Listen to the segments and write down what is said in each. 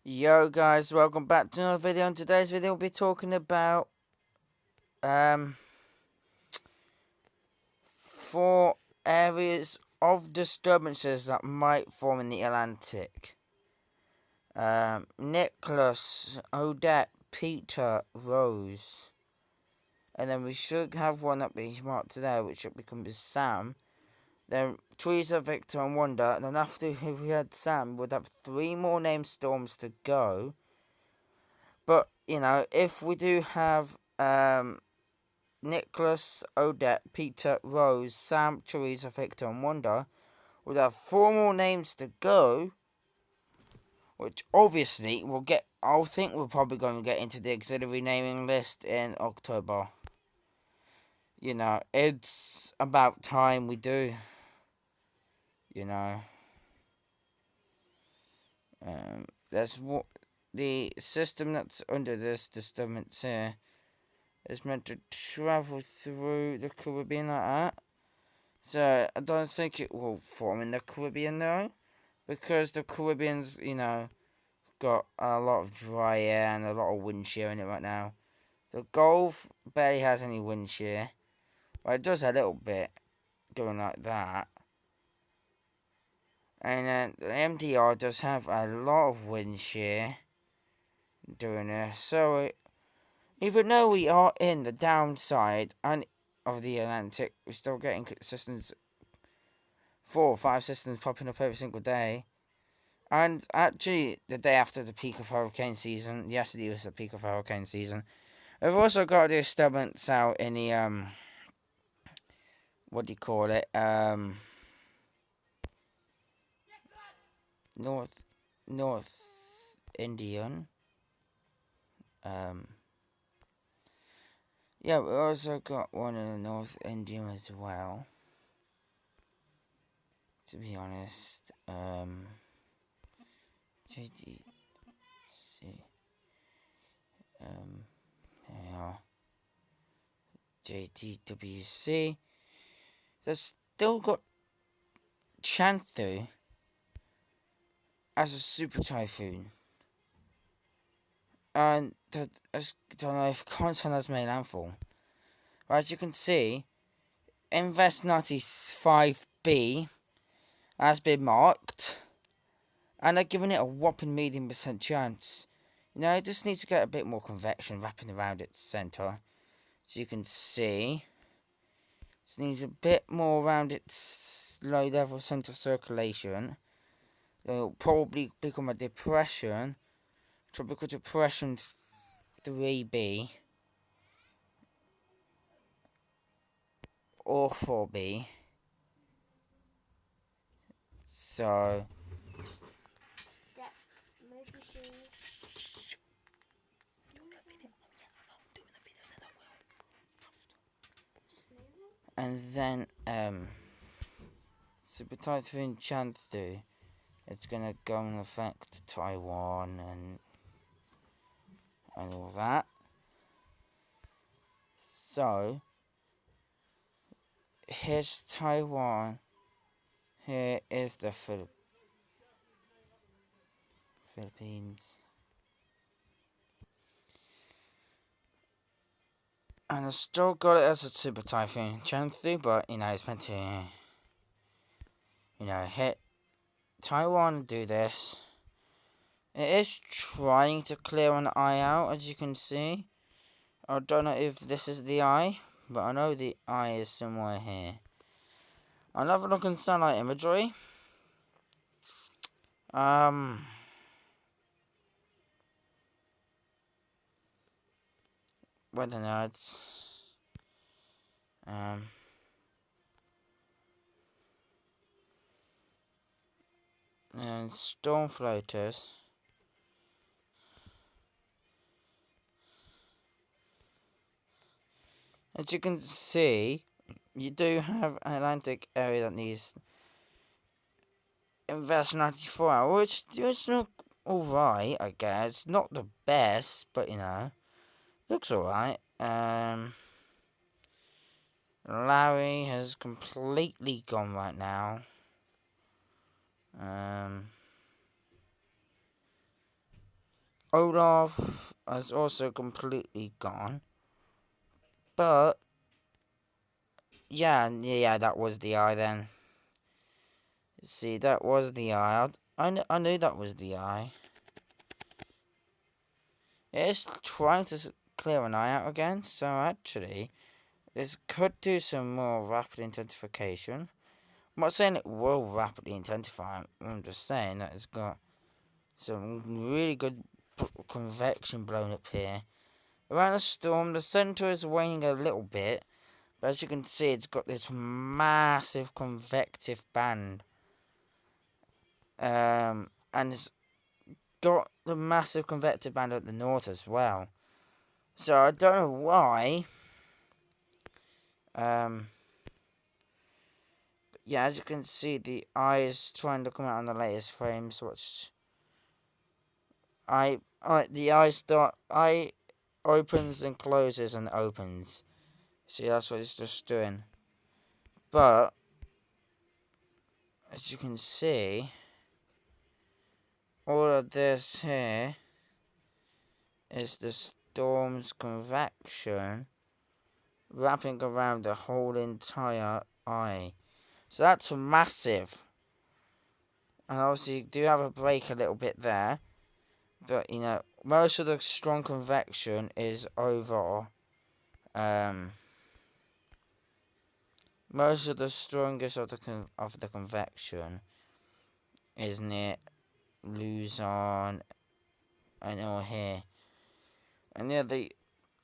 Yo guys, welcome back to another video. In today's video we'll be talking about um 4 areas of disturbances that might form in the Atlantic. Nicholas, Odette, Peter, Rose. And then we should have one that be marked today, which should become Sam. Then Teresa, Victor and Wanda. And then after we had Sam, we'd have 3 more name storms to go. But, if we do have Nicholas, Odette, Peter, Rose, Sam, Teresa, Victor, and Wanda would have 4 more names to go, which obviously we'll get. I think we're probably going to get into the auxiliary naming list in October. It's about time we do. You know, that's what the system that's under this disturbance here is meant to travel through the Caribbean like that. So I don't think it will form in the Caribbean though, because the Caribbean's, got a lot of dry air and a lot of wind shear in it right now. The Gulf barely has any wind shear. Well, it does a little bit, going like that. And then the MDR does have a lot of wind shear doing this. So even though we are in the downside of the Atlantic, we're still getting systems, 4 or 5 systems popping up every single day. And actually, the day after the peak of hurricane season, yesterday was the peak of hurricane season. We've also got a disturbance out in the what do you call it? North Indian. Yeah, we also got one in the North Indian as well. To be honest, JDC, yeah, JTWC. There's still got chanthu as a super typhoon. And I don't know if Conton has made landfall. But as you can see, Invest 95B has been marked. And they're giving it a whopping medium % chance. It just needs to get a bit more convection wrapping around its centre. As you can see, it needs a bit more around its low level centre circulation. It'll probably become a depression. Tropical Depression 3B. Or 4B. So and then Super Typhoon Chanthu, it's gonna go and affect Taiwan and all that. So here's Taiwan. Here is the Philippines. And I still got it as a Super Typhoon Chanthu, but it's meant to hit Taiwan and do this. It is trying to clear an eye out, as you can see. I don't know if this is the eye, but I know the eye is somewhere here. I'll have a look in satellite imagery. Weather nerds. And storm floaters. As you can see, you do have an Atlantic area that needs Invest 94, which is not alright, I guess. Not the best, but looks alright. Larry has completely gone right now. Olaf has also completely gone. But yeah, that was the eye then. See, that was the eye. I knew that was the eye. It's trying to clear an eye out again, so actually, this could do some more rapid intensification. I'm not saying it will rapidly intensify, I'm just saying that it's got some really good convection blown up here. Around the storm, the centre is waning a little bit, but as you can see, it's got this massive convective band. And it's got the massive convective band at the north as well. So I don't know why. But yeah, as you can see, the eye is trying to come out on the latest frames. The eye opens and closes and opens. See, that's what it's just doing. But as you can see, all of this here is the storm's convection wrapping around the whole entire eye. So that's massive. And obviously you do have a break a little bit there. But, most of the strong convection is over. Most of the strongest of the convection is near Luzon and all here. And yeah, the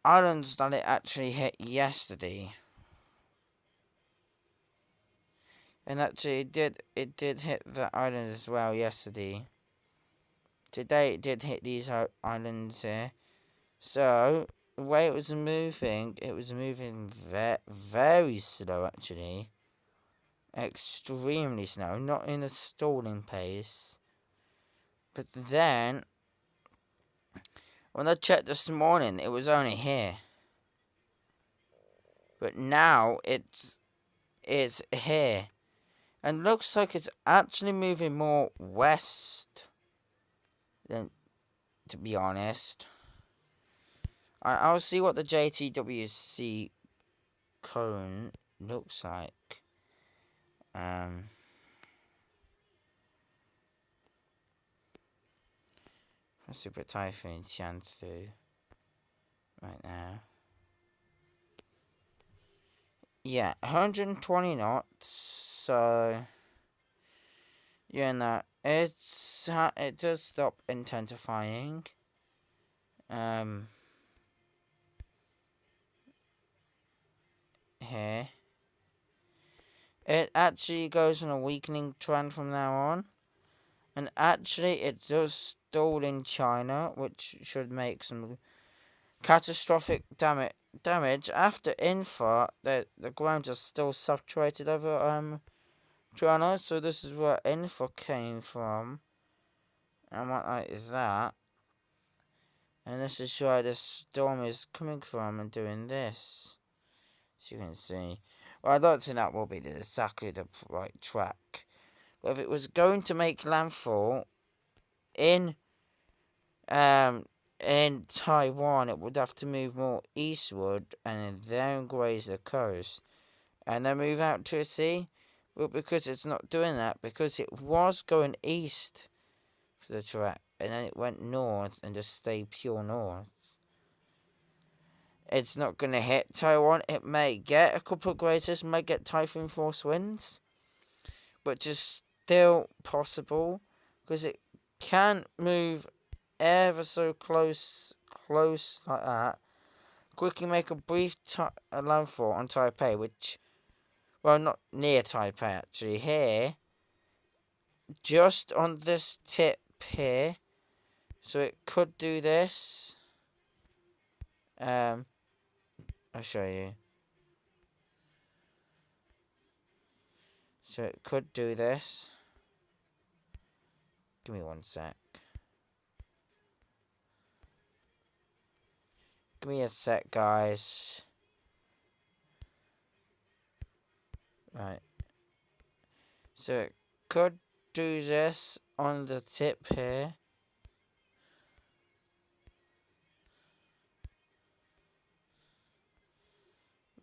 islands that it actually hit yesterday. And actually it did hit the island as well yesterday. Today it did hit these islands here. So the way it was moving very slow actually. Extremely slow, not in a stalling pace. But then when I checked this morning, it was only here. But now it's here. And looks like it's actually moving more west than, to be honest. I'll see what the JTWC cone looks like. Super Typhoon Chanthu right now. Yeah, 120 knots. So yeah, it does stop intensifying. Here, it actually goes on a weakening trend from now on, and actually it does stall in China, which should make some catastrophic damage. After Infa, the ground is still saturated over China, so this is where Infa came from. And what is that? And this is where the storm is coming from and doing this. As you can see. Well, I don't think that will be exactly the right track. But if it was going to make landfall in Taiwan, it would have to move more eastward and then graze the coast. And then move out to the sea. Well, because it's not doing that, because it was going east for the track, and then it went north and just stayed pure north. It's not going to hit Taiwan. It may get a couple of grazes, may get typhoon force winds, but just still possible because it can move ever so close like that. Quickly make a brief landfall on Taipei, which, well, not near Taipei actually. Here, just on this tip here, so it could do this. I'll show you. So it could do this. Give me one sec. Give me a sec, guys. Right. So it could do this on the tip here.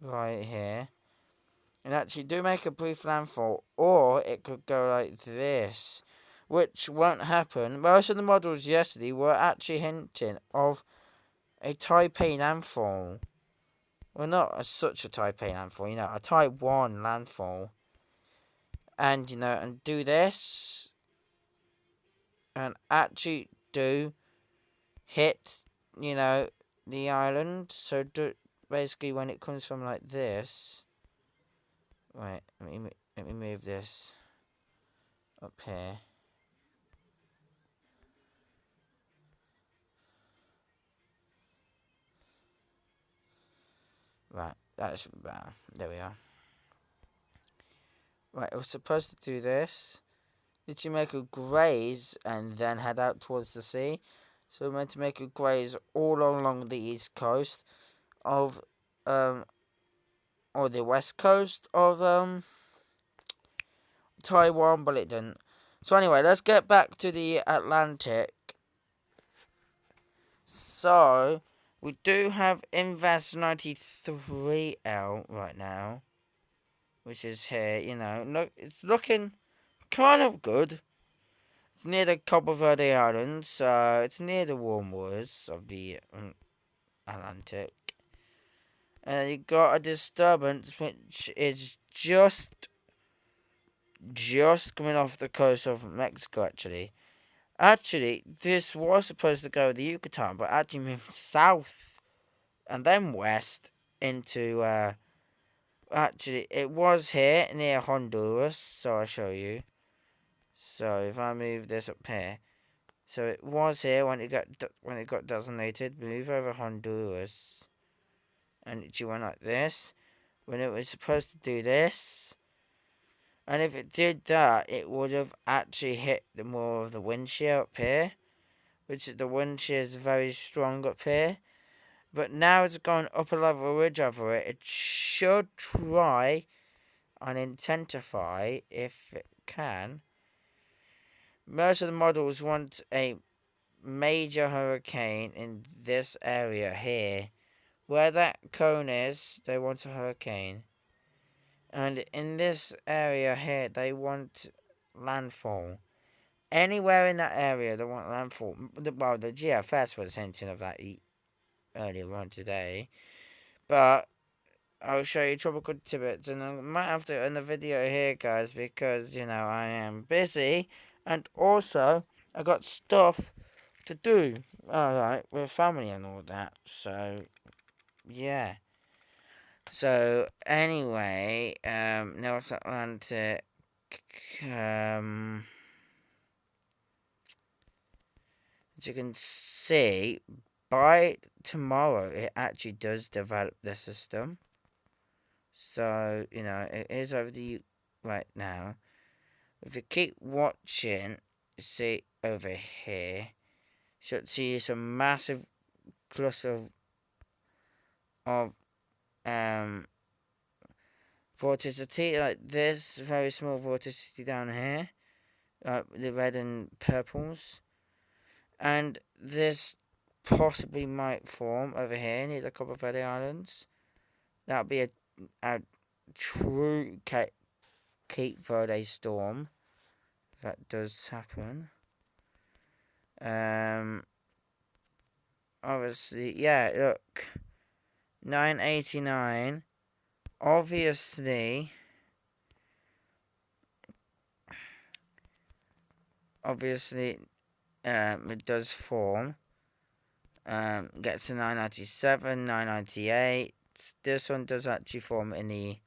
right here. And actually do make a brief landfall, or it could go like this, which won't happen. Most of the models yesterday were actually hinting of a Type A landfall. Well, not such a Type A landfall, a Type 1 landfall. And, and do this, and actually do hit, the island. So basically when it comes from like this, wait, let me move this up here. Right, that should be better. There we are. Right, I was supposed to do this. Did you make a graze and then head out towards the sea? So we're meant to make a graze all along the east coast of, or the west coast of, Taiwan, but it didn't. So anyway, let's get back to the Atlantic. So, we do have Invest 93L right now, which is here, look, it's looking kind of good. It's near the Cabo Verde Islands, so it's near the warm waters of the Atlantic. And you got a disturbance which is just coming off the coast of Mexico, actually. Actually, this was supposed to go to the Yucatan, but actually moved south and then west into, actually, it was here near Honduras, so I'll show you. So if I move this up here, so it was here when it got designated. Move over Honduras, and it went like this. When it was supposed to do this, and if it did that, it would have actually hit the more of the wind shear up here, which the wind shear is very strong up here. But now it's going up a level ridge over it. It should try and intensify if it can. Most of the models want a major hurricane in this area here. Where that cone is, they want a hurricane. And in this area here, they want landfall. Anywhere in that area, they want landfall. Well, the GFS was hinting of that earlier on today. But I'll show you tropical tidbits, and I might have to end the video here, guys, because, I am busy. And also, I got stuff to do, alright, with family and all that. So, yeah. So, anyway, North Atlantic, as you can see, by tomorrow, it actually does develop the system. So, it is over the right now. If you keep watching, see over here, you should see some massive cluster of vorticity, like this very small vorticity down here, the red and purples, and this possibly might form over here near the Cabo Verde Islands. That'll be a true Cape Verde storm. If that does happen. Obviously, yeah, look. 989. Obviously, it does form. Gets to 997, 998. This one does actually form in the,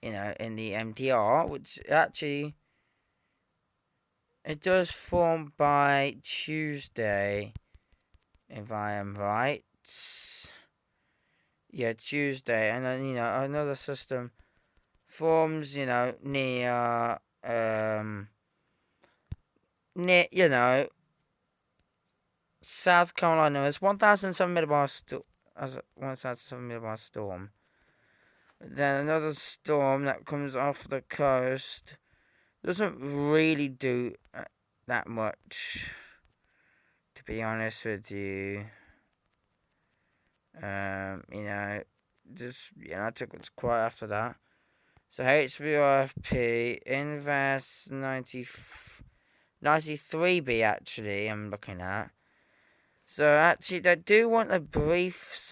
in the MDR, which actually, it does form by Tuesday, if I am right. Yeah, Tuesday, and then, another system forms, near, South Carolina. It's 1,007 millibar as a 1,007 millibar storm. Then another storm that comes off the coast doesn't really do that much, to be honest with you. just Atlantic was quiet after that. So HBRFP Invest 93B actually I'm looking at. So actually they do want a brief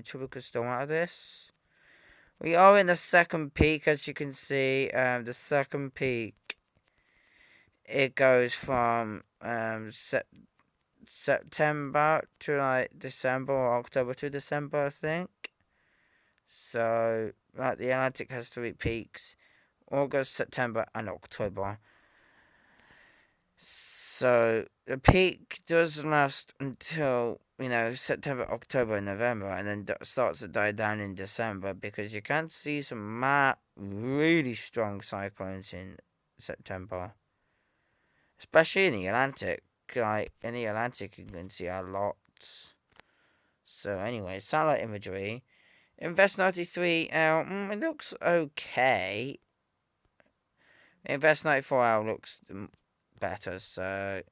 tropical storm out of this. We are in the second peak, as you can see. The second peak, it goes from September to like December or October to December, I think. So, like the Atlantic has 3 peaks: August, September, and October. So the peak does last until September, October, and November, and then starts to die down in December because you can see some really strong cyclones in September, especially in the Atlantic. Like in the Atlantic, you can see a lot. So anyway, satellite imagery. Invest 93L. It looks okay. Invest 94L looks better. So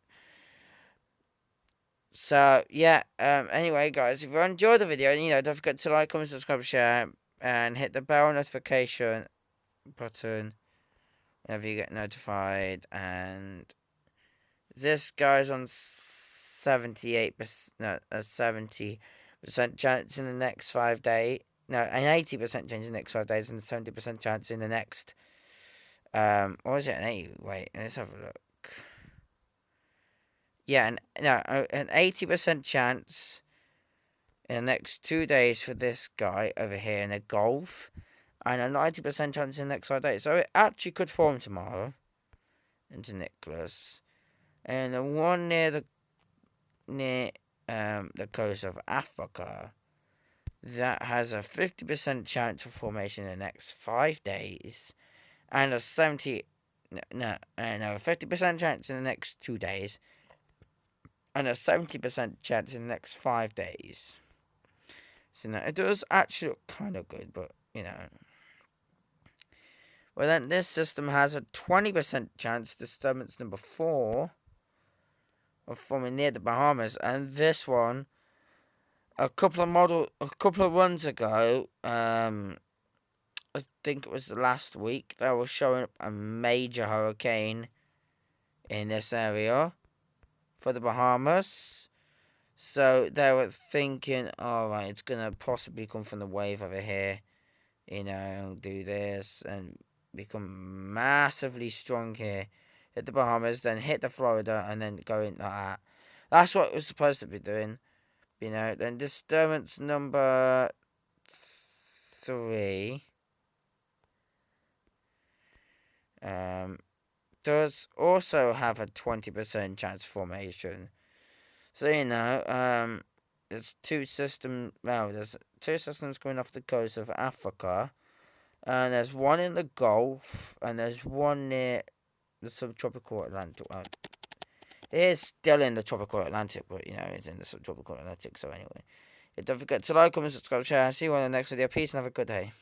yeah. Anyway, guys, if you enjoyed the video, don't forget to like, comment, subscribe, share, and hit the bell notification button whenever you get notified. And this guy's on 70% chance in the next 5 days. No, an 80% chance in the next 5 days, and 70% chance in the next. Or is it an 80? Wait, let's have a look. Yeah, an 80% chance in the next 2 days for this guy over here in the Gulf, and a 90% chance in the next 5 days. So it actually could form tomorrow into Nicholas, and the one near the coast of Africa, that has a 50% chance of formation in the next 5 days, and a 50% chance in the next 2 days, and a 70% chance in the next 5 days. So it does actually look kind of good, but Well, then this system has a 20% chance, disturbance number 4, of forming near the Bahamas, and this one, a couple of runs ago, I think it was last week, they were showing up a major hurricane in this area for the Bahamas. So they were thinking, alright, it's going to possibly come from the wave over here, do this, and become massively strong here. Hit the Bahamas, then hit the Florida, and then go into that. That's what it was supposed to be doing. Then disturbance number 3 does also have a 20% chance of formation. So there's two systems. Well, there's 2 systems going off the coast of Africa, and there's one in the Gulf, and there's one near the subtropical Atlantic. It is still in the tropical Atlantic, but it's in the subtropical Atlantic. So anyway, don't forget to like, comment, subscribe, share. See you on the next video. Peace and have a good day.